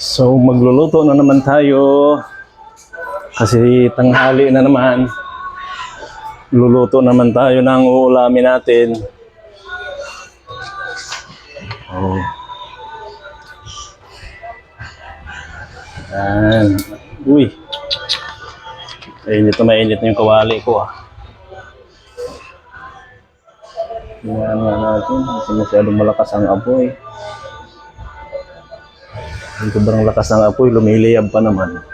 So magluluto na naman tayo kasi tanghali na naman. Luluto naman tayo ng uulamin natin. Oh. Yan. Uy. Mainit na yung kawali ko ah. Tingnan nga natin kasi masyadong malakas ang apoy. Yung sobrang lakas ng apoy, lumiliyab pa naman.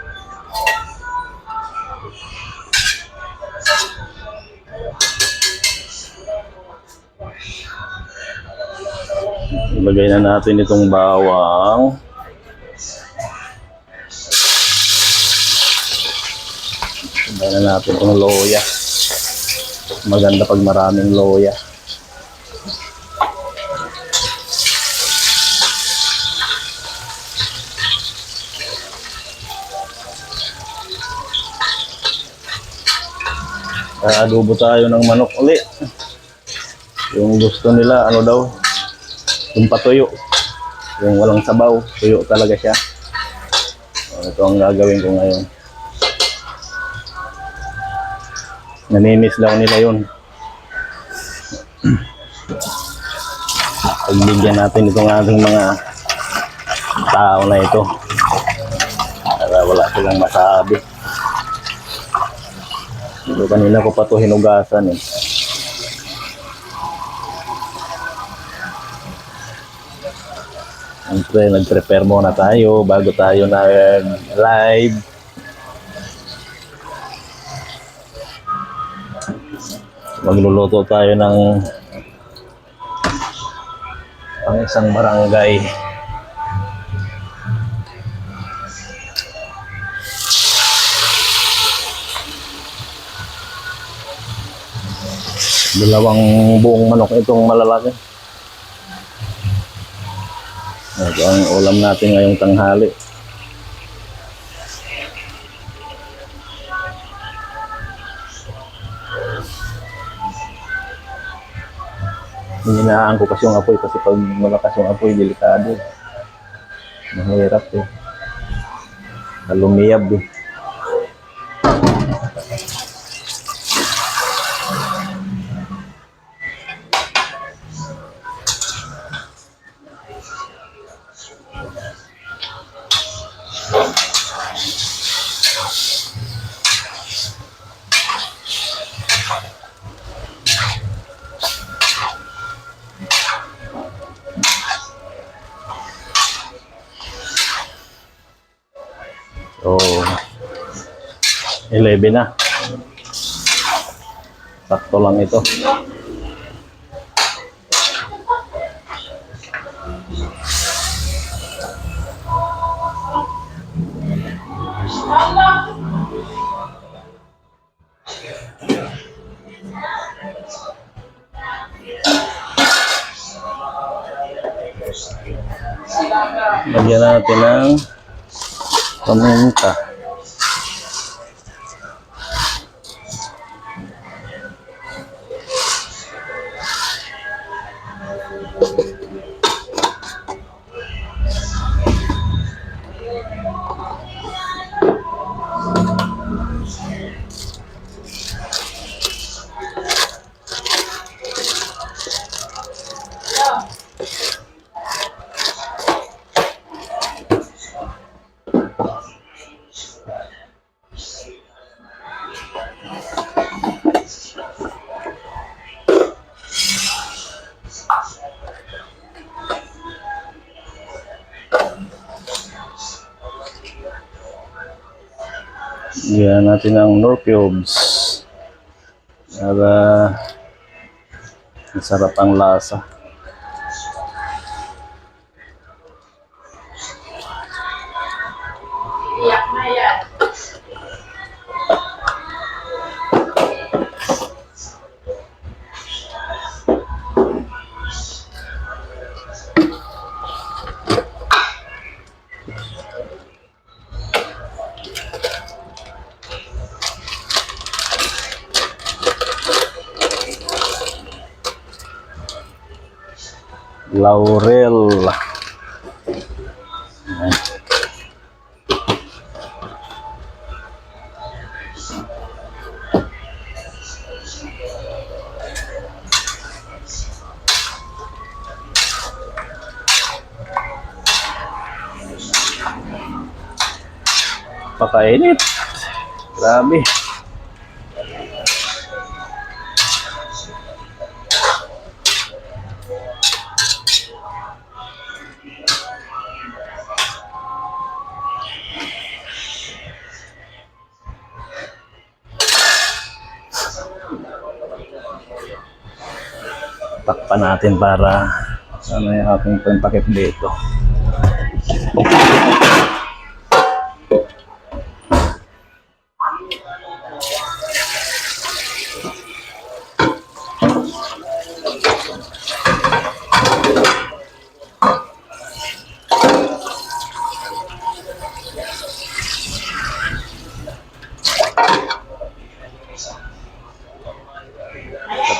Ilagay na natin itong bawang. Ilagay na natin itong loya. Maganda pag maraming loya. Adobo tayo ng manok ulit. Yung gusto nila, ano daw, yung patuyo. Yung walang sabaw, tuyo talaga siya. Ito ang gagawin ko ngayon. Nanimiss daw nila yun. Pagbigyan natin itong ating mga tao na ito. Para wala silang masabi. Ito kanina ko pa ito hinugasan eh. Siyempre, nag-prepare muna tayo bago tayo nag-live. Magluluto tayo ng pang isang barangay. Dalawang buong manok itong malalaki. Ito ang ulam natin ngayong tanghali. Hinaan ko kasi yung apoy kasi pag malakas yung apoy, delikado. Mahirap eh. Lumiyab eh. So, 11 na. Sakto lang ito. Lagyan natin ng paminta. Yan natin ang Knorr cubes para masarap ang lasa. Laurel. Napakainit. Grabe. Takpan natin para ano yung ating pantakip dito.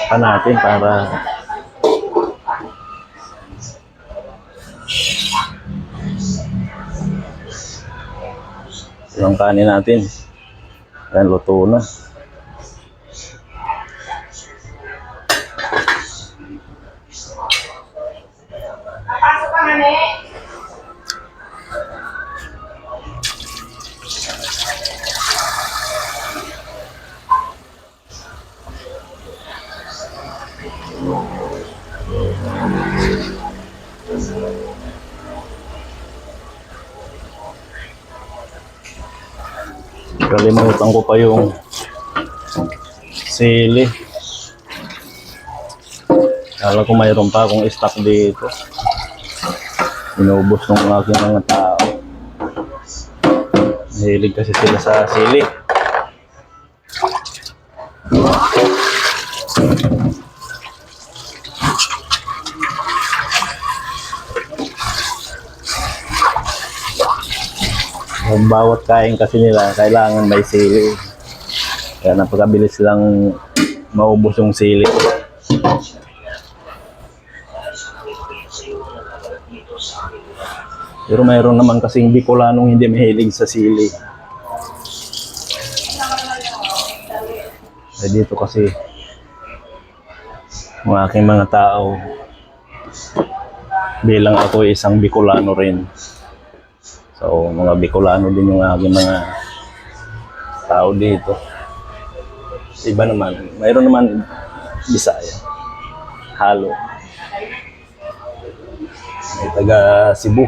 Takpan natin para yung kanin natin. Ayan, luto na. Kalimutan ko pa yung sili. Kala ko mayroon pa akong stock dito. Inubos ng aking mga tao. Mahilig kasi sila sa sili. Bawat kain kasi nila, kailangan may sili. Kaya napakabilis lang maubos yung sili. Pero mayroon naman kasing Bicolanong hindi mahilig sa sili. Eh dito kasi mga aking mga tao, bilang ako isang Bicolano rin. So, mga Bicolano din yung aking mga tao dito. Iba naman, mayroon naman Bisaya, halo. May taga Cebu.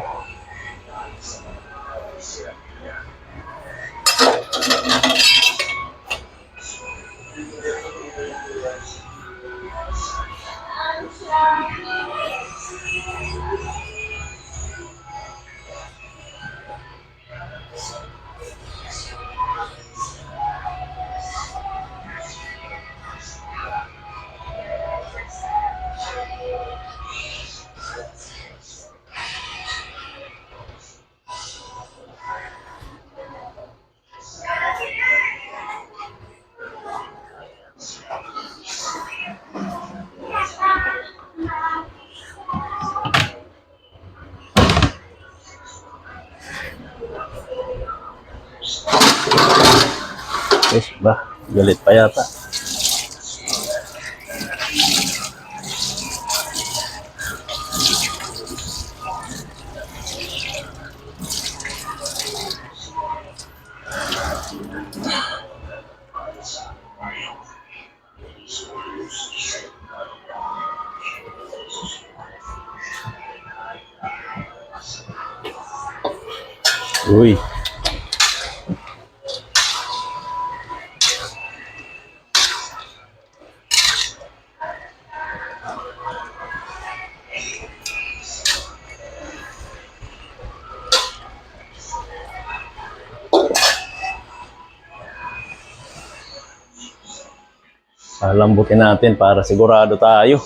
Yes, ba? Galit pa yata. Uy. Lambutin natin para sigurado tayo.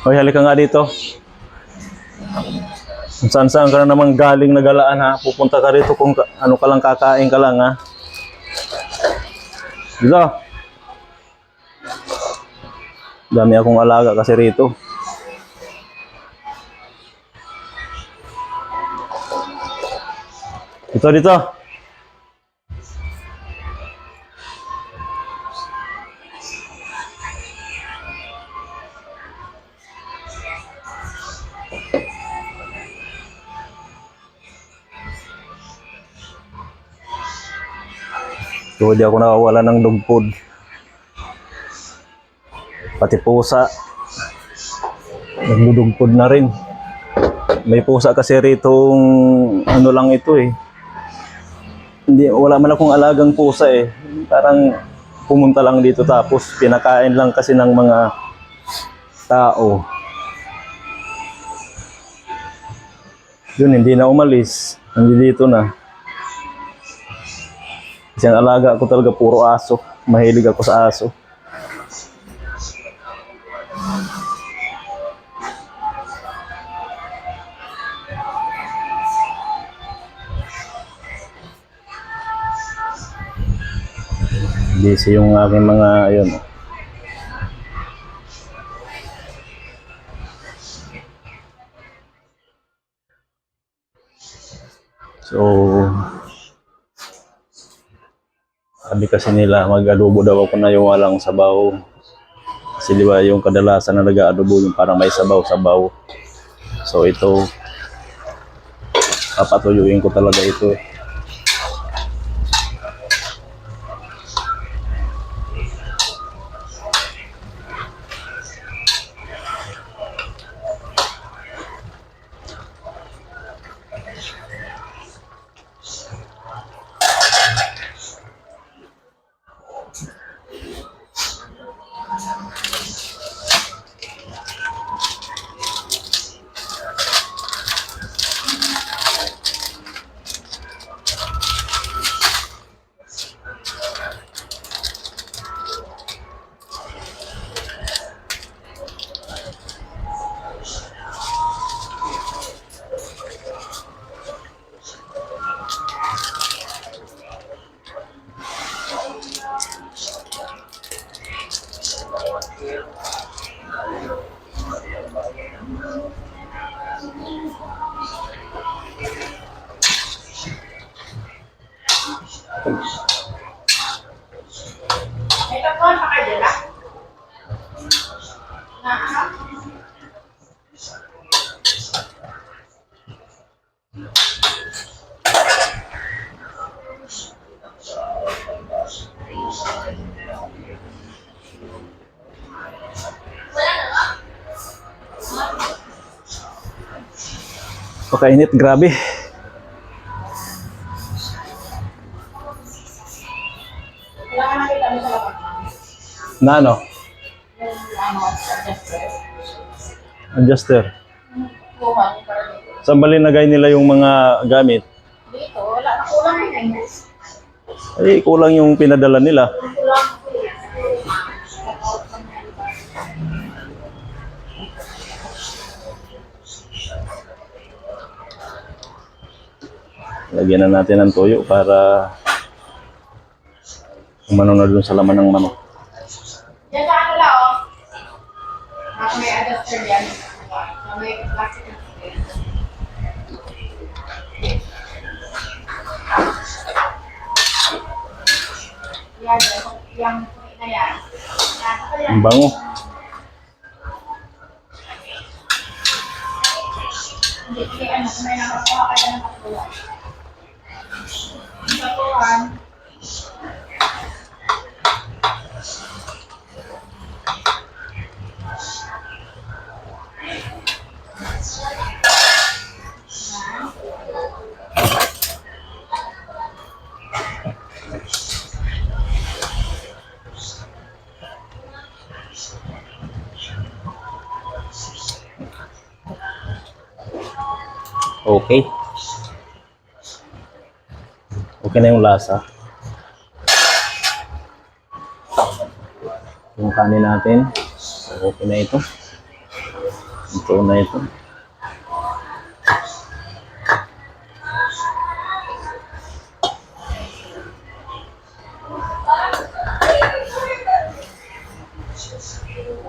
Hoy, halika nga dito. Saan-saan ka na naman galing na galaan ha. Pupunta ka rito kung ano ka lang kakain ka lang ha. Dito. Dami akong alaga kasi rito. Dito. So, di ako nakawala ng dog food. Pati pusa. Nagdudog food na rin. May pusa kasi ritong ano lang ito eh. Hindi, wala man akong alagang pusa eh. Parang pumunta lang dito tapos pinakain lang kasi ng mga tao. Yun, hindi na umalis. Nandito na. Kasi ang alaga ko talaga puro aso. Mahilig ako sa aso. Busy yung aking mga, ayun. So, sabi kasi nila, mag-adobo daw ako na yung walang sabaw. Kasi di ba yung kadalasan na nag-adobo yung parang may sabaw-sabaw. So ito, papatuyuin ko talaga ito eh. Pakainit, grabe. Wala ka nakita mo sa labas. Na ano? Yung adjuster. Adjuster. Kuha niyo para dito. Saan ba linagay nila yung mga gamit? Dito, wala na kulang yun. Ay, kulang yung pinadala nila. Kulang. Lagyan na natin ng toyo para umano na dun sa laman ng manok. Yan sa ano lang, oh. May adjuster yan. May plastic na skin. Yan, yung na yan. Ang bango. Hindi, ano, may nakakuha ka na ng patulan. Patulan. Okay. Okay na yung lasa. Yung kanin natin. Okay na ito. Ito na ito.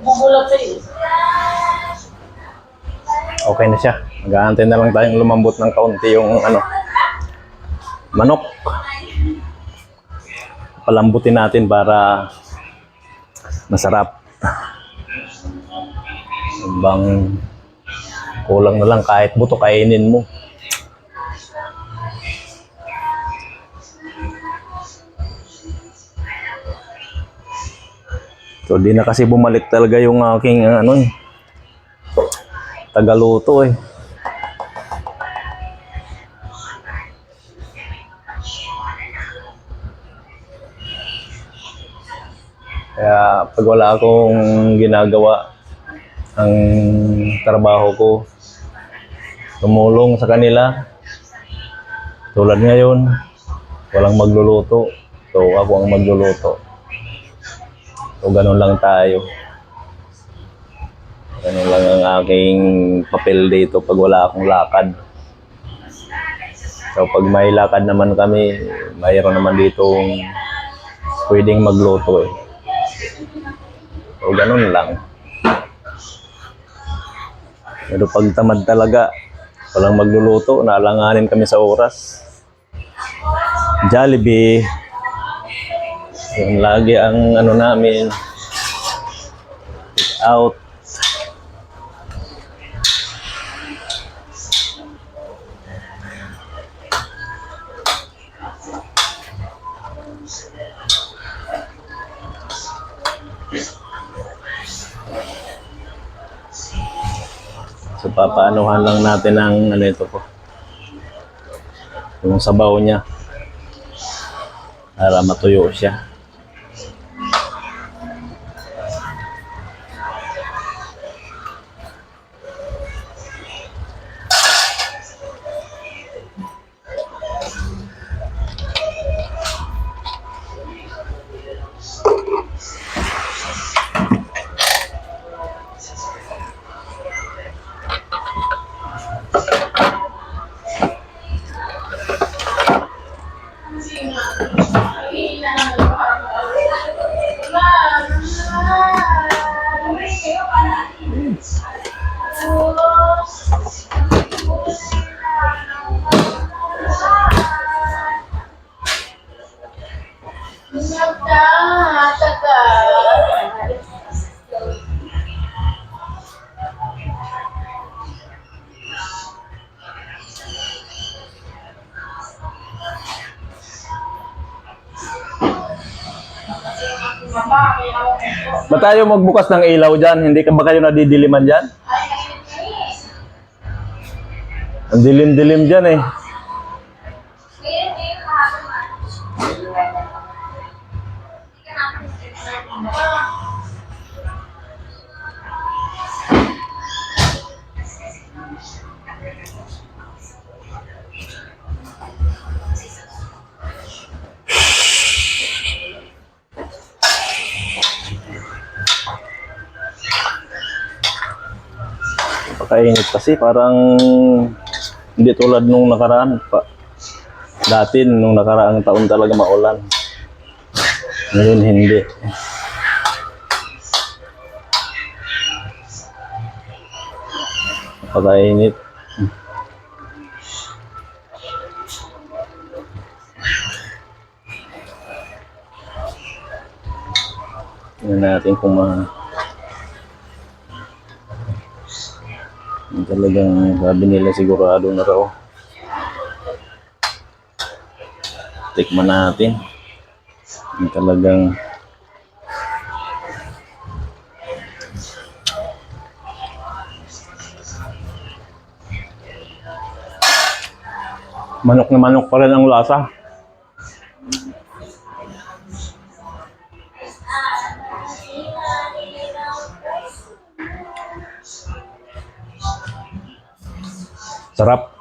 Bubulot sa'yo. Okay na siya. Mag-aantay na lang tayong lumambot ng kaunti yung ano, manok. Palambutin natin para masarap. Bang kulang na lang kahit buto kainin mo. So di na kasi bumalik talaga yung aking ano tagaluto eh. Kaya pag wala akong ginagawa, ang trabaho ko, tumulong sa kanila. Tulad ngayon, walang magluluto. So ako ang magluluto. So ganun lang tayo. Ganun lang ang aking papel dito pag wala akong lakad. So pag may lakad naman kami, mayroon naman ditong pwedeng magluto eh. So ganun lang. Pero pag tamad talaga, walang magluluto, naalanganin kami sa oras. Jollibee. Yun lagi ang ano namin. Eat out. So papaanuhan lang natin ang ano ito po. Yung sabaw niya. Para matuyo siya. Ba tayo magbukas ng ilaw dyan? Hindi ka ba kayo nadidiliman dyan? Ang dilim-dilim dyan eh. Pakainit kasi parang hindi tulad nung nakaraan pa. Dati nung nakaraang taon talaga maulan. Ngayon hindi. Pakainit. Tingnan natin kung talagang sabi nila sigurado na raw. Tikman natin. Talagang manok na manok pa rin ang lasa. Sarap.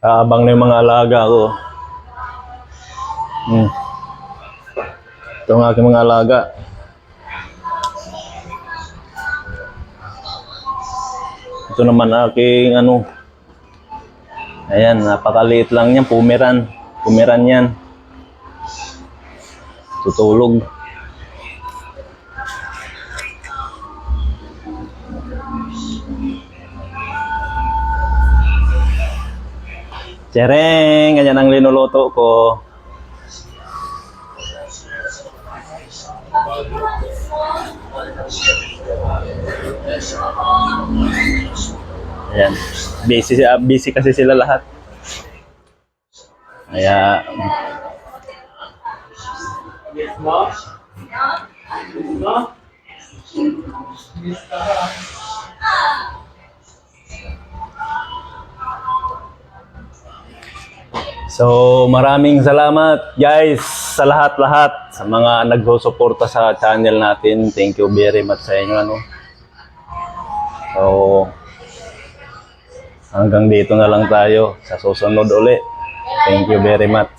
Abang na yung mga alaga ko. Ito ang aking mga alaga. Ito naman aking ano. Ayan, napakaliit lang yan. Pumeran yan. Tutulog. Tsereng! Ganyan ang linuluto ko. Ayan. Busy kasi sila lahat. Kaya, so maraming salamat guys sa lahat-lahat, sa mga nagsusuporta sa channel natin. Thank you very much sa inyo. Ano? So, hanggang dito na lang tayo. Sa susunod uli. Thank you very much.